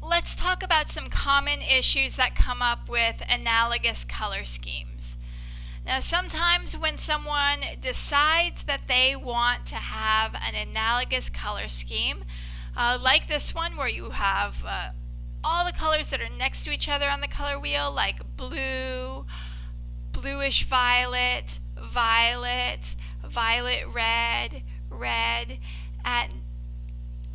Let's talk about some common issues that come up with analogous color schemes. Now, sometimes when someone decides that they want to have an analogous color scheme, like this one where you have all the colors that are next to each other on the color wheel, like blue, bluish violet, violet, violet red, red, and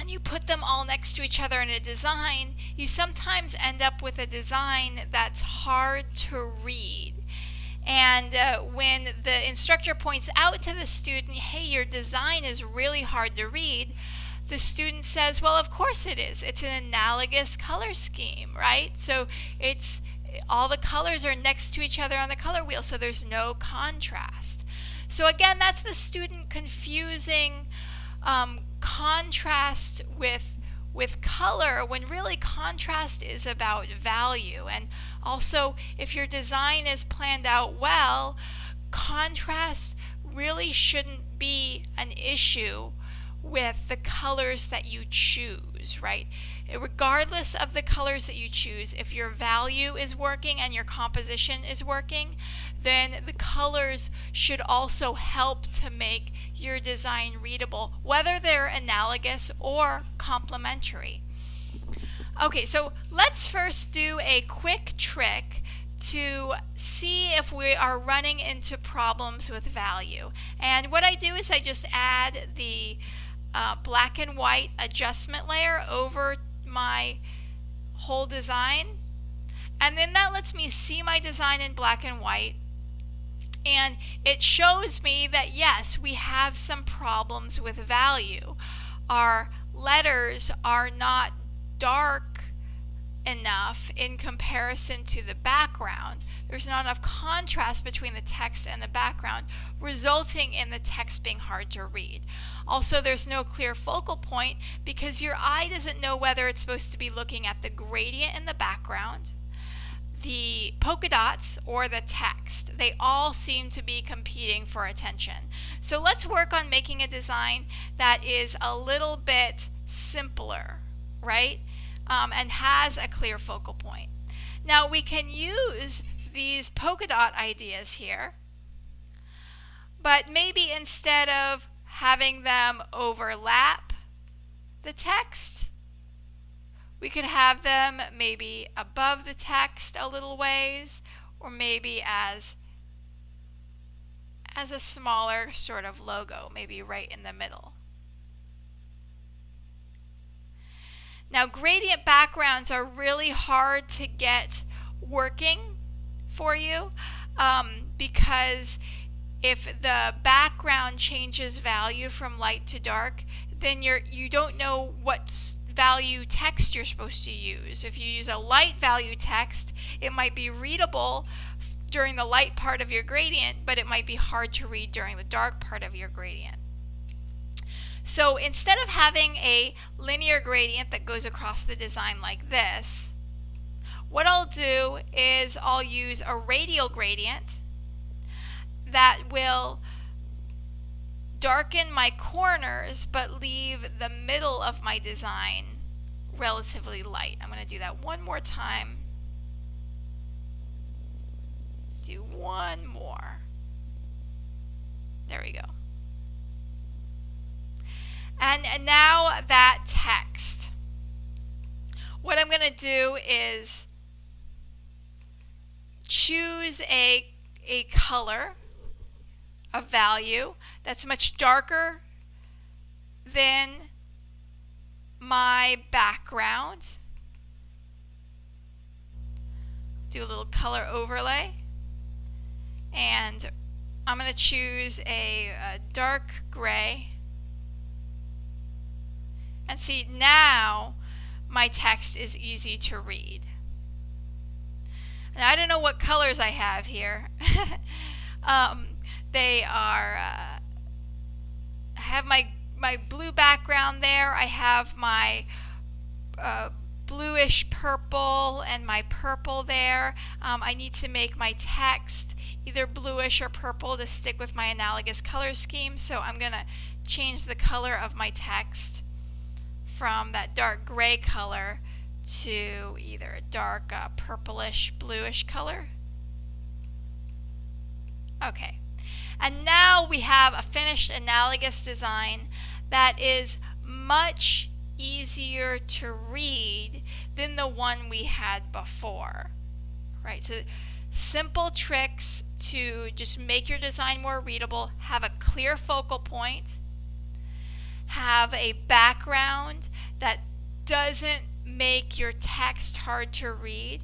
you put them all next to each other in a design, you sometimes end up with a design that's hard to read. And when the instructor points out to the student, hey, your design is really hard to read, the student says, well, of course it is. It's an analogous color scheme, right? So it's all the colors are next to each other on the color wheel, so there's no contrast. So again, that's the student confusing contrast with color, when really contrast is about value. And also, if your design is planned out well, contrast really shouldn't be an issue with the colors that you choose, right? Regardless of the colors that you choose, if your value is working and your composition is working, then the colors should also help to make your design readable, whether they're analogous or complementary. Okay, so let's first do a quick trick to see if we are running into problems with value. And what I do is I just add the black and white adjustment layer over my whole design, and then that lets me see my design in black and white, and it shows me that yes, we have some problems with value. Our letters are not dark enough in comparison to the background. There's not enough contrast between the text and the background, resulting in the text being hard to read. Also, there's no clear focal point because your eye doesn't know whether it's supposed to be looking at the gradient in the background, the polka dots, or the text. They all seem to be competing for attention. So let's work on making a design that is a little bit simpler, right? And has a clear focal point. Now we can use these polka dot ideas here, but maybe instead of having them overlap the text, we could have them maybe above the text a little ways, or maybe as a smaller sort of logo, maybe right in the middle. Now, gradient backgrounds are really hard to get working for you because if the background changes value from light to dark, then you don't know what value text you're supposed to use. If you use a light value text, it might be readable during the light part of your gradient, but it might be hard to read during the dark part of your gradient. So instead of having a linear gradient that goes across the design like this, what I'll do is I'll use a radial gradient that will darken my corners but leave the middle of my design relatively light. I'm going to do that one more time. Let's do one more. There we go. And now that text. What I'm going to do is choose a color, a value that's much darker than my background. Do a little color overlay. And I'm going to choose a dark gray. And see, now my text is easy to read. And I don't know what colors I have here. They are, I have my blue background there. I have my bluish purple and my purple there. I need to make my text either bluish or purple to stick with my analogous color scheme. So I'm going to change the color of my text from that dark gray color to either a dark purplish bluish color. Okay, and now we have a finished analogous design that is much easier to read than the one we had before. Right, so simple tricks to just make your design more readable. Have a clear focal point, have a background that doesn't make your text hard to read,